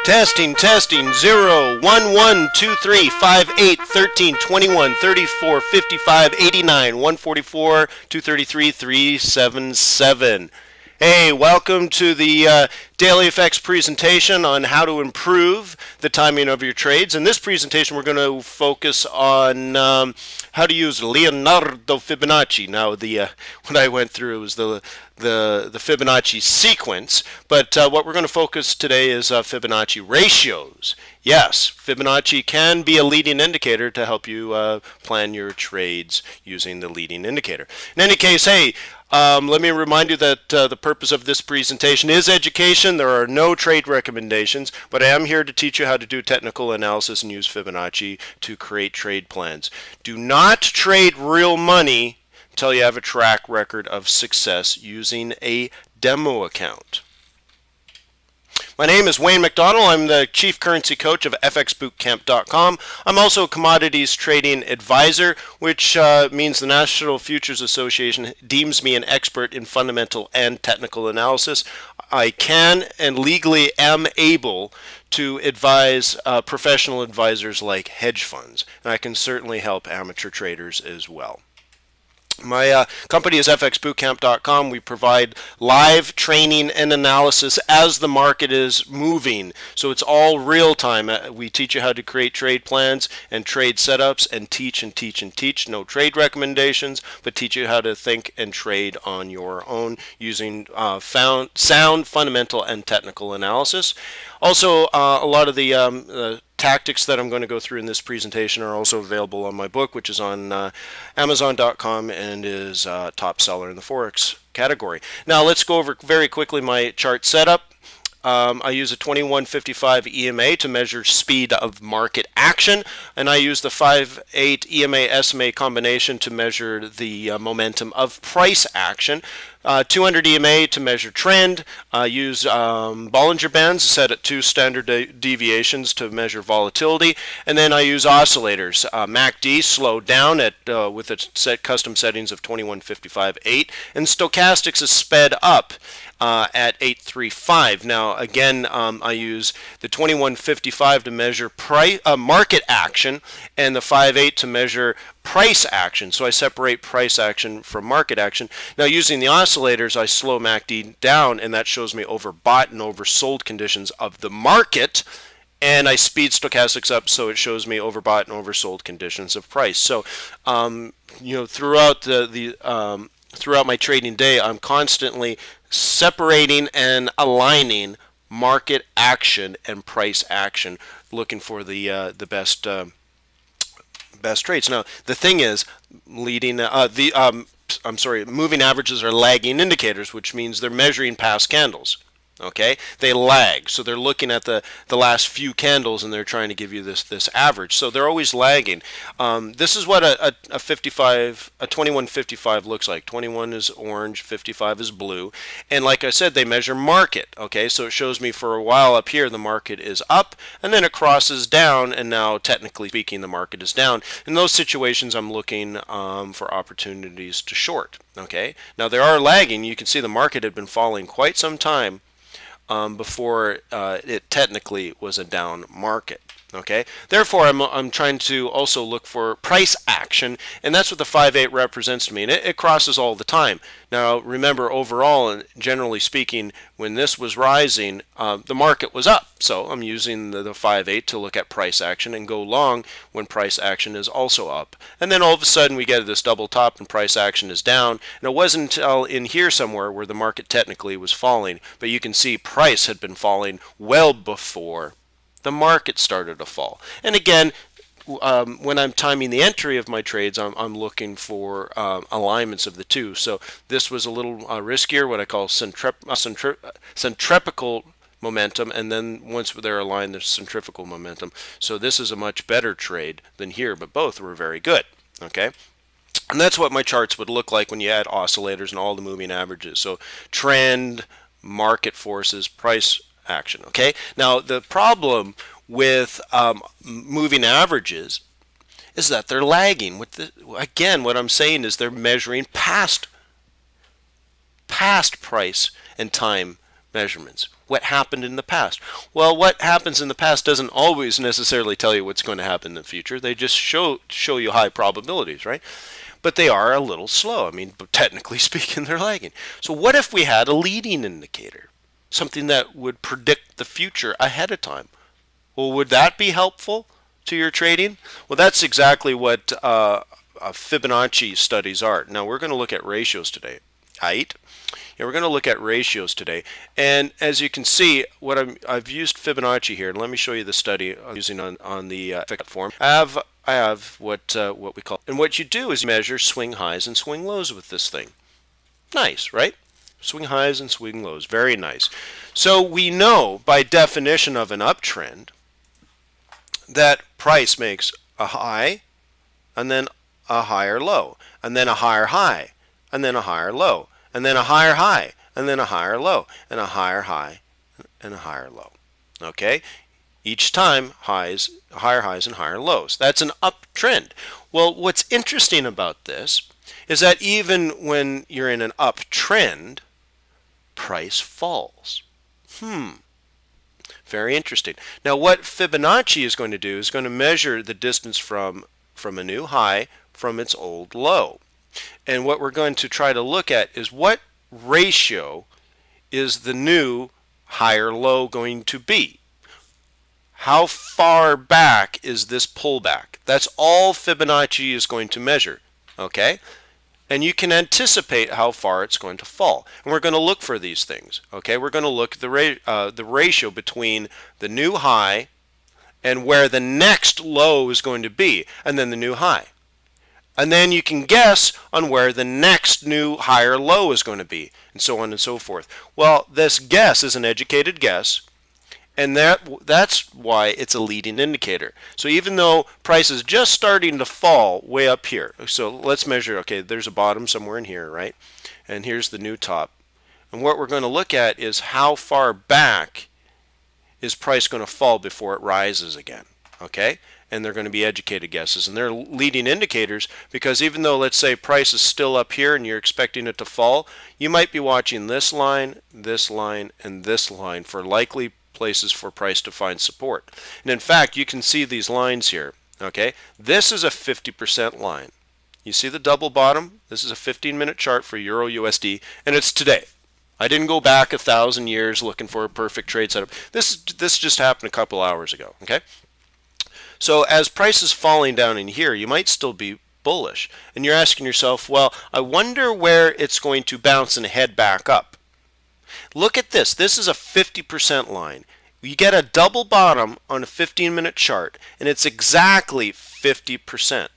Testing, testing, 0, 1, 1, 2, 3, 5, 8, 13, 21, 34, 55, 89, 144, 233, 377. Hey, welcome to the Daily Effects presentation on how to improve the timing of your trades. In this presentation, we're going to focus on how to use Leonardo Fibonacci. Now, what I went through was the Fibonacci sequence, but what we're going to focus today is Fibonacci ratios. Yes, Fibonacci can be a leading indicator to help you plan your trades using the leading indicator. In any case, hey, let me remind you that the purpose of this presentation is education. There are no trade recommendations, but I am here to teach you how to do technical analysis and use Fibonacci to create trade plans. Do not trade real money until you have a track record of success using a demo account. My name is Wayne McDonald. I'm the Chief Currency Coach of FXBootcamp.com. I'm also a Commodities Trading Advisor, which means the National Futures Association deems me an expert in fundamental and technical analysis. I can and legally am able to advise professional advisors like hedge funds, and I can certainly help amateur traders as well. My company is FXBootcamp.com. We provide live training and analysis as the market is moving. So it's all real time. We teach you how to create trade plans and trade setups and teach and teach and teach. No trade recommendations, but teach you how to think and trade on your own using sound, fundamental, and technical analysis. Also, a lot of the tactics that I'm going to go through in this presentation are also available on my book, which is on Amazon.com and is top seller in the Forex category. Now let's go over very quickly my chart setup. I use a 2155 EMA to measure speed of market action, and I use the 5/8 EMA SMA combination to measure the momentum of price action. 200 EMA to measure trend. I use Bollinger Bands set at 2 standard deviations to measure volatility, and then I use oscillators. MACD slowed down at with its custom settings of 2155/8, and stochastics is sped up at 835. Now again, I use the 2155 to measure market action and the 5/8 to measure price action. So I separate price action from market action. Now using the oscillators, I slow MACD down, and that shows me overbought and oversold conditions of the market, and I speed stochastics up so it shows me overbought and oversold conditions of price. So you know, throughout throughout my trading day, I'm constantly separating and aligning market action and price action, looking for the best trades. Now the thing is, moving averages are lagging indicators, which means they're measuring past candles. Okay, they lag, so they're looking at the last few candles and they're trying to give you this average. So they're always lagging. This is what a 2155 looks like. 21 is orange, 55 is blue, and like I said, they measure market. Okay, so it shows me for a while up here the market is up, and then it crosses down, and now technically speaking the market is down. In those situations, I'm looking for opportunities to short. Okay, now they are lagging. You can see the market had been falling quite some time before it technically was a down market. Okay, therefore I'm trying to also look for price action, and that's what the 5/8 represents to me, and it crosses all the time. Now remember, overall and generally speaking, when this was rising, the market was up, so I'm using the 5/8 to look at price action and go long when price action is also up. And then all of a sudden we get this double top and price action is down, and it wasn't until in here somewhere where the market technically was falling, but you can see price had been falling well before the market started to fall. And again, when I'm timing the entry of my trades, I'm looking for alignments of the two. So this was a little riskier, what I call centripetal momentum, and then once they're aligned, there's centrifugal momentum. So this is a much better trade than here, but both were very good. Okay. And that's what my charts would look like when you add oscillators and all the moving averages. So trend, market forces, price action. Okay, now the problem with moving averages is that they're lagging. Again, what I'm saying is they're measuring past price and time measurements. What happened in the past? Well, what happens in the past doesn't always necessarily tell you what's going to happen in the future. They just show you high probabilities, right? But they are a little slow. I mean, technically speaking, they're lagging. So what if we had a leading indicator? Something that would predict the future ahead of time. Well, would that be helpful to your trading? Well, that's exactly what Fibonacci studies are. Now, we're going to look at ratios today. Right? Yeah, we're going to look at ratios today. And as you can see, I've used Fibonacci here. And let me show you the study I'm using on the form. I have what we call, and what you do is you measure swing highs and swing lows with this thing. Nice, right? Swing highs and swing lows, very nice. So we know by definition of an uptrend that price makes a high and then a higher low and then a higher high and then a higher low and then a higher high and then a higher low and a higher high and a higher low. Okay? Each time higher highs and higher lows. That's an uptrend. Well, what's interesting about this is that even when you're in an uptrend, price falls. Very interesting. Now, what Fibonacci is going to do is going to measure the distance from a new high from its old low. And what we're going to try to look at is what ratio is the new higher low going to be? How far back is this pullback? That's all Fibonacci is going to measure, okay? And you can anticipate how far it's going to fall. And we're going to look for these things, okay? We're going to look at the ratio between the new high and where the next low is going to be, and then the new high. And then you can guess on where the next new higher low is going to be, and so on and so forth. Well, this guess is an educated guess, and that's why it's a leading indicator. So even though price is just starting to fall way up here, so let's measure, okay, there's a bottom somewhere in here, right? And here's the new top. And what we're going to look at is how far back is price going to fall before it rises again, okay? And they're going to be educated guesses. And they're leading indicators because even though, let's say, price is still up here and you're expecting it to fall, you might be watching this line, and this line for likely places for price to find support. And in fact, you can see these lines here, okay? This is a 50% line. You see the double bottom? This is a 15-minute chart for Euro USD, and it's today. I didn't go back 1,000 years looking for a perfect trade setup. This just happened a couple hours ago, okay? So as price is falling down in here, you might still be bullish. And you're asking yourself, well, I wonder where it's going to bounce and head back up. Look at this. This is a 50% line. You get a double bottom on a 15-minute chart, and it's exactly 50%.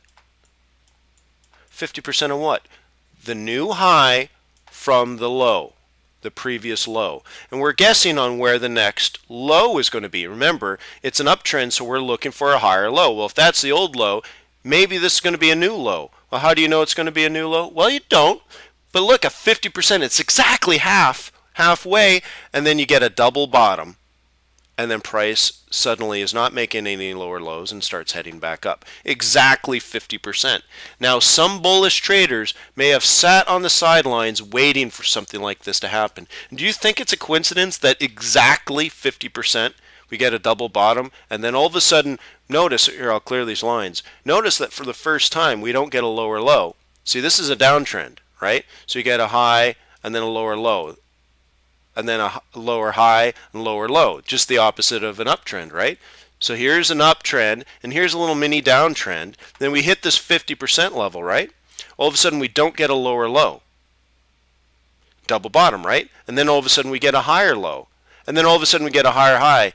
50% of what? The new high from the low, the previous low. And we're guessing on where the next low is going to be. Remember, it's an uptrend, so we're looking for a higher low. Well, if that's the old low, maybe this is going to be a new low. Well, how do you know it's going to be a new low? Well, you don't. But look, at 50%, it's exactly halfway, and then you get a double bottom, and then price suddenly is not making any lower lows and starts heading back up. Exactly 50%. Now, some bullish traders may have sat on the sidelines waiting for something like this to happen. And do you think it's a coincidence that exactly 50% we get a double bottom, and then all of a sudden, notice, here I'll clear these lines, notice that for the first time we don't get a lower low. See, this is a downtrend, right? So you get a high and then a lower low, and then a lower high and lower low, just the opposite of an uptrend, right? So here's an uptrend, and here's a little mini downtrend. Then we hit this 50% level, right? All of a sudden we don't get a lower low. Double bottom, right? And then all of a sudden we get a higher low. And then all of a sudden we get a higher high,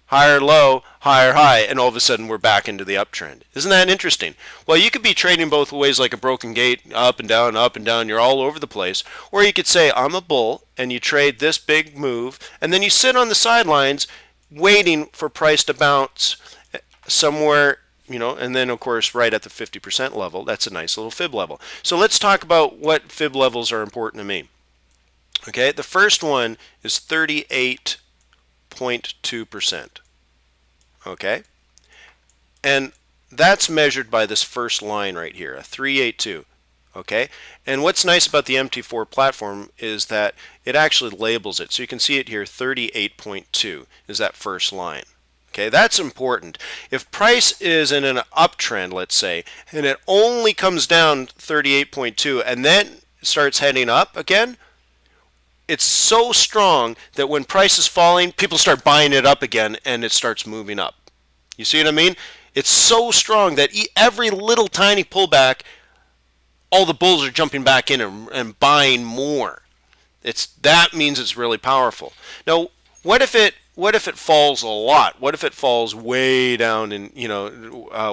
higher low, higher high, and all of a sudden we're back into the uptrend. Isn't that interesting? Well, you could be trading both ways like a broken gate, up and down, you're all over the place. Or you could say, I'm a bull, and you trade this big move, and then you sit on the sidelines waiting for price to bounce somewhere, you know, and then of course right at the 50% level. That's a nice little fib level. So let's talk about what fib levels are important to me. Okay, the first one is 38.2%. Okay, and that's measured by this first line right here, a 382. Okay, and what's nice about the MT4 platform is that it actually labels it. So you can see it here, 38.2 is that first line. Okay, that's important. If price is in an uptrend, let's say, and it only comes down 38.2 and then starts heading up again, it's so strong that when price is falling, people start buying it up again and it starts moving up. You see what I mean? It's so strong that every little tiny pullback, all the bulls are jumping back in and buying more. That means it's really powerful. Now, what if it falls a lot? What if it falls way down and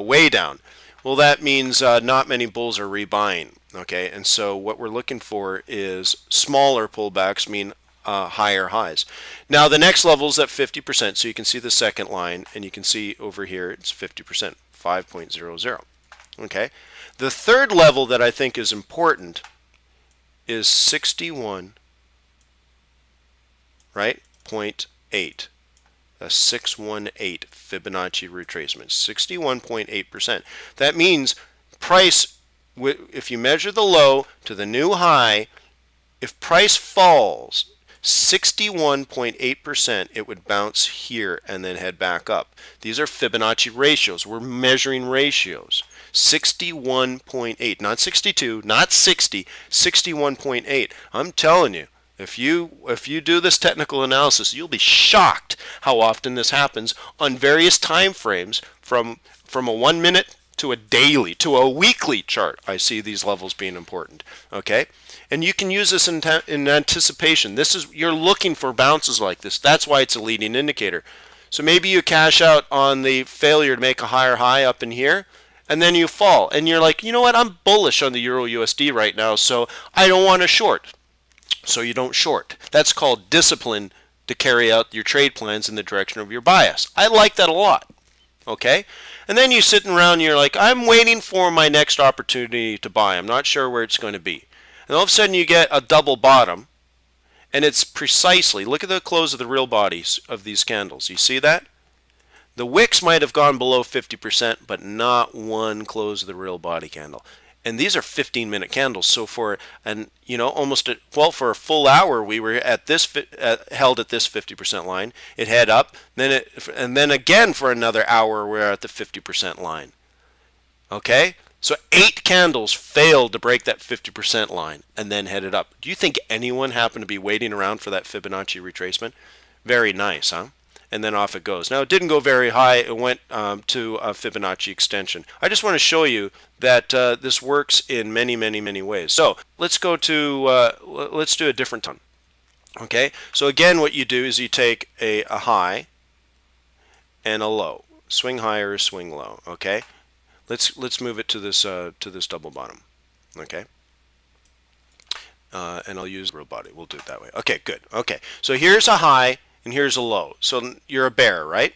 way down? Well, that means not many bulls are rebuying. Okay, and so what we're looking for is smaller pullbacks, mean higher highs. Now the next level is at 50%, so you can see the second line, and you can see over here it's 50%, 5.00. Okay, the third level that I think is important is 61, right? 0.8. A 618 Fibonacci retracement, 61.8%. That means price, if you measure the low to the new high, if price falls 61.8%, it would bounce here and then head back up. These are Fibonacci ratios. We're measuring ratios. 61.8, not 62, not 60, 61.8. I'm telling you, if you do this technical analysis, you'll be shocked how often this happens on various time frames from a 1 minute to a daily to a weekly chart. I see these levels being important. Okay, and you can use this in anticipation. You're looking for bounces like this. That's why it's a leading indicator. So maybe you cash out on the failure to make a higher high up in here, and then you fall, and you're like, you know what? I'm bullish on the Euro USD right now, so I don't want to short. So you don't short. That's called discipline to carry out your trade plans in the direction of your bias. I like that a lot. Okay? And then you're sitting around and you're like, I'm waiting for my next opportunity to buy. I'm not sure where it's going to be. And all of a sudden you get a double bottom, and it's precisely, look at the close of the real bodies of these candles. You see that? The wicks might have gone below 50%, but not one close of the real body candle. And these are 15-minute candles. So for for a full hour, we were at this held at this 50% line. It had up, and then again for another hour, we're at the 50% line. Okay, so 8 candles failed to break that 50% line and then headed up. Do you think anyone happened to be waiting around for that Fibonacci retracement? Very nice, huh? And then off it goes. Now it didn't go very high. It went to a Fibonacci extension. I just want to show you that this works in many, many, many ways. So let's go to let's do a different time. Okay. So again, what you do is you take a high and a low. Swing high or swing low. Okay. Let's move it to this double bottom. Okay. And I'll use real body. We'll do it that way. Okay. Good. Okay. So here's a high. And here's a low. So you're a bear, right?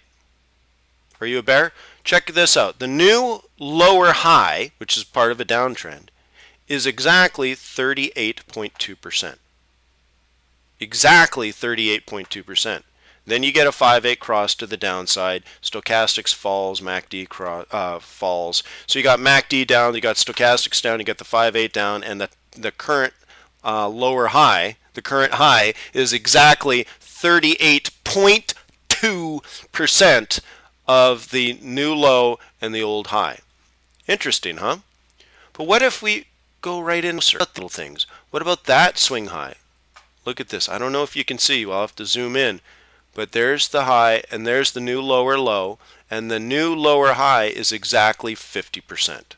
Are you a bear? Check this out. The new lower high, which is part of a downtrend, is exactly 38.2%. Exactly 38.2%. Then you get a 5-8 cross to the downside. Stochastics falls, MACD falls. So you got MACD down, you got stochastics down, you got the 5-8 down, and the current lower high, the current high is exactly 38.2% of the new low and the old high. Interesting, huh? But what if we go right into little things? What about that swing high? Look at this. I don't know if you can see. I'll have to zoom in. But there's the high, and there's the new lower low, and the new lower high is exactly 50%.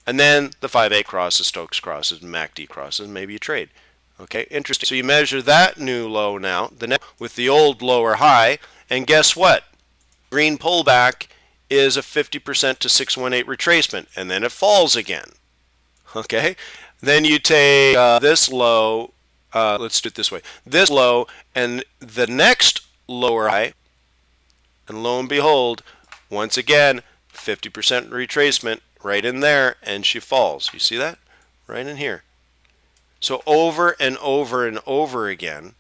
And then the 5-8 crosses, Stokes crosses, and MACD crosses, maybe you trade. Okay, interesting. So you measure that new low now, with the old lower high, and guess what? Green pullback is a 50% to 618 retracement, and then it falls again. Okay, then you take this low, let's do it this way, this low, and the next lower high, and lo and behold, once again, 50% retracement right in there, and she falls. You see that? Right in here. So over and over and over again,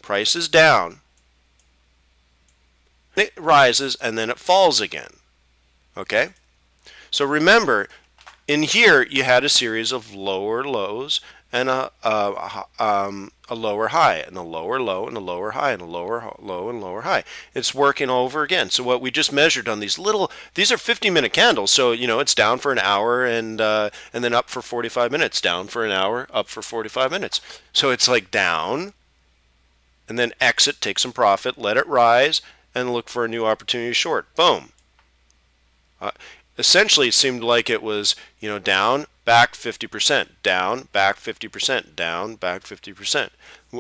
price is down, it rises, and then it falls again. Okay? So remember, In here, you had a series of lower lows and a lower high, and a lower low, and a lower high, and a lower low, and lower high. It's working over again. So what we just measured on these little, these are 50-minute candles. So it's down for an hour and then up for 45 minutes, down for an hour, up for 45 minutes. So it's like down, and then exit, take some profit, let it rise, and look for a new opportunity short. Boom. Essentially, it seemed like it was, down, back 50%, down, back 50%, down, back 50%.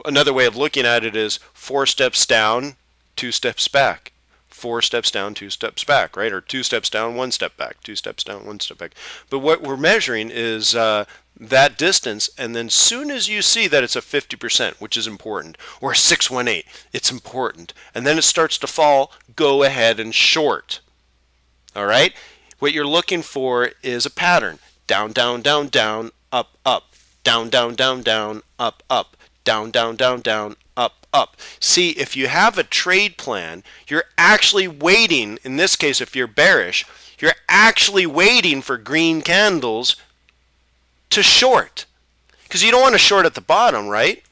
Another way of looking at it is 4 steps down, 2 steps back. 4 steps down, 2 steps back, right? Or 2 steps down, 1 step back, 2 steps down, 1 step back. But what we're measuring is that distance, and then soon as you see that it's a 50%, which is important, or a 618, it's important, and then it starts to fall, go ahead and short. All right? What you're looking for is a pattern. Down, down, down, down, up, up. Down, down, down, down, up, up. Down, down, down, down, up, up. See, if you have a trade plan, you're actually waiting, in this case if you're bearish, you're actually waiting for green candles to short. Because you don't want to short at the bottom, right?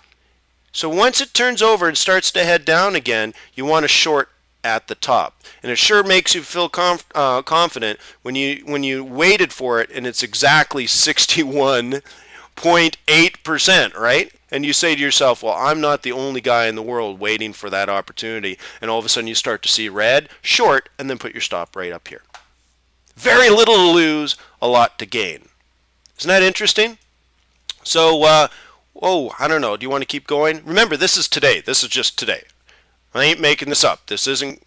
So once it turns over and starts to head down again, you want to short at the top, and it sure makes you feel confident when you waited for it and it's exactly 61.8%, right? And you say to yourself, well, I'm not the only guy in the world waiting for that opportunity, and all of a sudden you start to see red, short, and then put your stop right up here. Very little to lose, a lot to gain. Isn't that interesting? So, I don't know. Do you want to keep going? Remember, this is today. This is just today. I ain't making this up. This isn't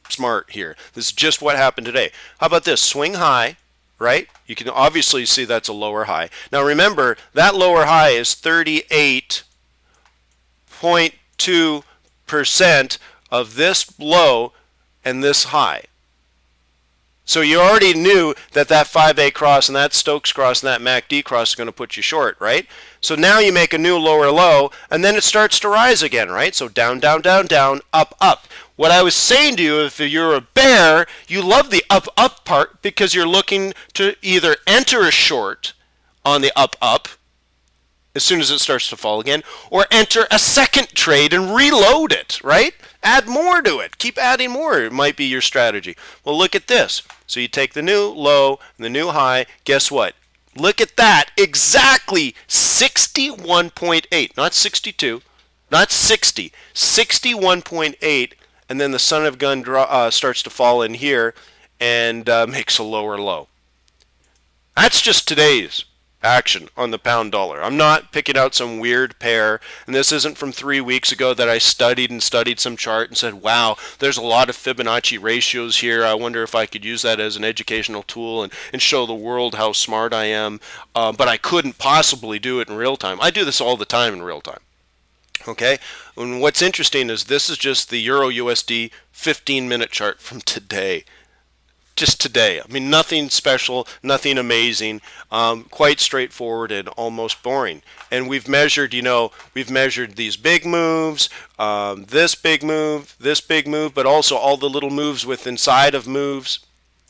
smart here. This is just what happened today. How about this? Swing high, right? You can obviously see that's a lower high. Now remember, that lower high is 38.2% of this low and this high. So you already knew that that 5A cross and that Stokes cross and that MACD cross is going to put you short, right? So now you make a new lower low, and then it starts to rise again, right? So down, down, down, down, up, up. What I was saying to you, if you're a bear, you love the up, up part because you're looking to either enter a short on the up, up as soon as it starts to fall again, or enter a second trade and reload it, right? Add more to it. Keep adding more. It might be your strategy. Well, look at this. So you take the new low and the new high. Guess what? Look at that. Exactly 61.8. Not 62. Not 60. 61.8. And then the son of gun starts to fall in here and makes a lower low. That's just today's action on the pound dollar. I'm not picking out some weird pair, and this isn't from 3 weeks ago that I studied some chart and said, wow, there's a lot of Fibonacci ratios here. I wonder if I could use that as an educational tool and show the world how smart I am, but I couldn't possibly do it in real time. I do this all the time in real time. Okay, and what's interesting is this is just the Euro USD 15-minute chart from today. Just today. I mean, nothing special, nothing amazing, quite straightforward and almost boring. And we've measured, we've measured these big moves, this big move, but also all the little moves with inside of moves.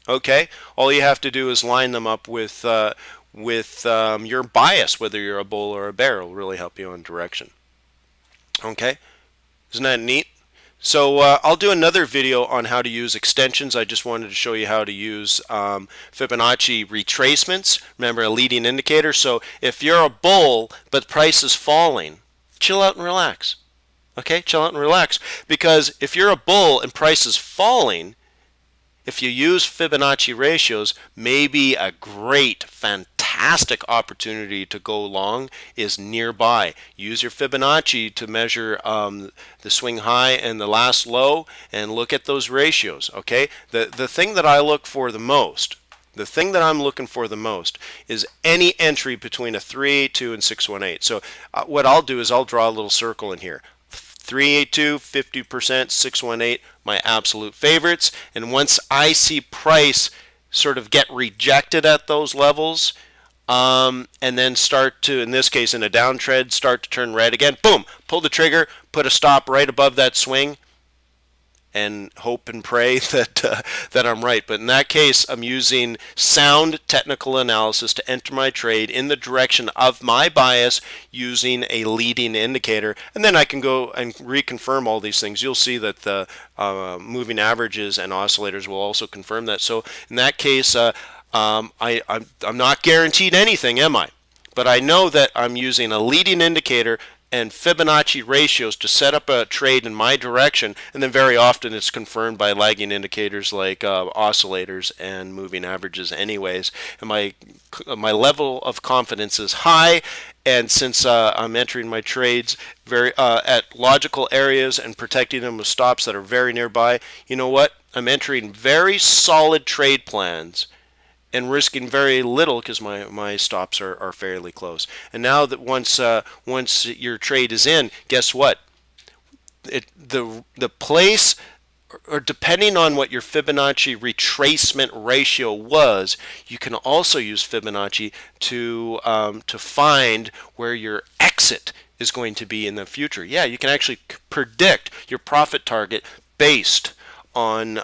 Okay, all you have to do is line them up with your bias, whether you're a bull or a bear. It'll really help you on direction. Okay, isn't that neat? So I'll do another video on how to use extensions. I just wanted to show you how to use Fibonacci retracements. Remember, a leading indicator. So if you're a bull but price is falling, chill out and relax. Okay, chill out and relax. Because if you're a bull and price is falling, if you use Fibonacci ratios, maybe a great, fantastic opportunity to go long is nearby. Use your Fibonacci to measure the swing high and the last low and look at those ratios. Okay, the thing that I look for the most, the thing that I'm looking for the most is any entry between a 382 and 618. So what I'll do is I'll draw a little circle in here. 382, 50%, 618, my absolute favorites. And once I see price sort of get rejected at those levels, and then start to, in this case in a downtrend, start to turn red again, boom, pull the trigger, put a stop right above that swing, and hope and pray that I'm right. But in that case, I'm using sound technical analysis to enter my trade in the direction of my bias using a leading indicator, and then I can go and reconfirm all these things. You'll see that the moving averages and oscillators will also confirm that. So in that case, I'm not guaranteed anything, am I? But I know that I'm using a leading indicator and Fibonacci ratios to set up a trade in my direction, and then very often it's confirmed by lagging indicators like oscillators and moving averages anyways. And my level of confidence is high, and since I'm entering my trades very at logical areas and protecting them with stops that are very nearby, you know what? I'm entering very solid trade plans and risking very little because my stops are fairly close. And now that once your trade is in, guess what? The place, or depending on what your Fibonacci retracement ratio was, you can also use Fibonacci to find where your exit is going to be in the future. Yeah, you can actually predict your profit target based on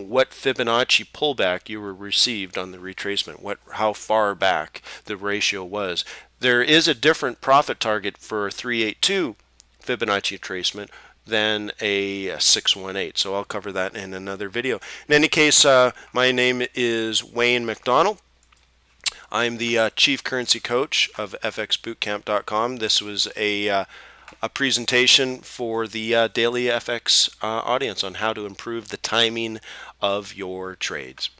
what Fibonacci pullback you were received on the retracement, how far back the ratio was. There is a different profit target for a 382 Fibonacci retracement than a 618. So I'll cover that in another video. In any case, my name is Wayne McDonald. I'm the Chief Currency Coach of FXBootcamp.com. This was a presentation for the daily FX audience on how to improve the timing of your trades.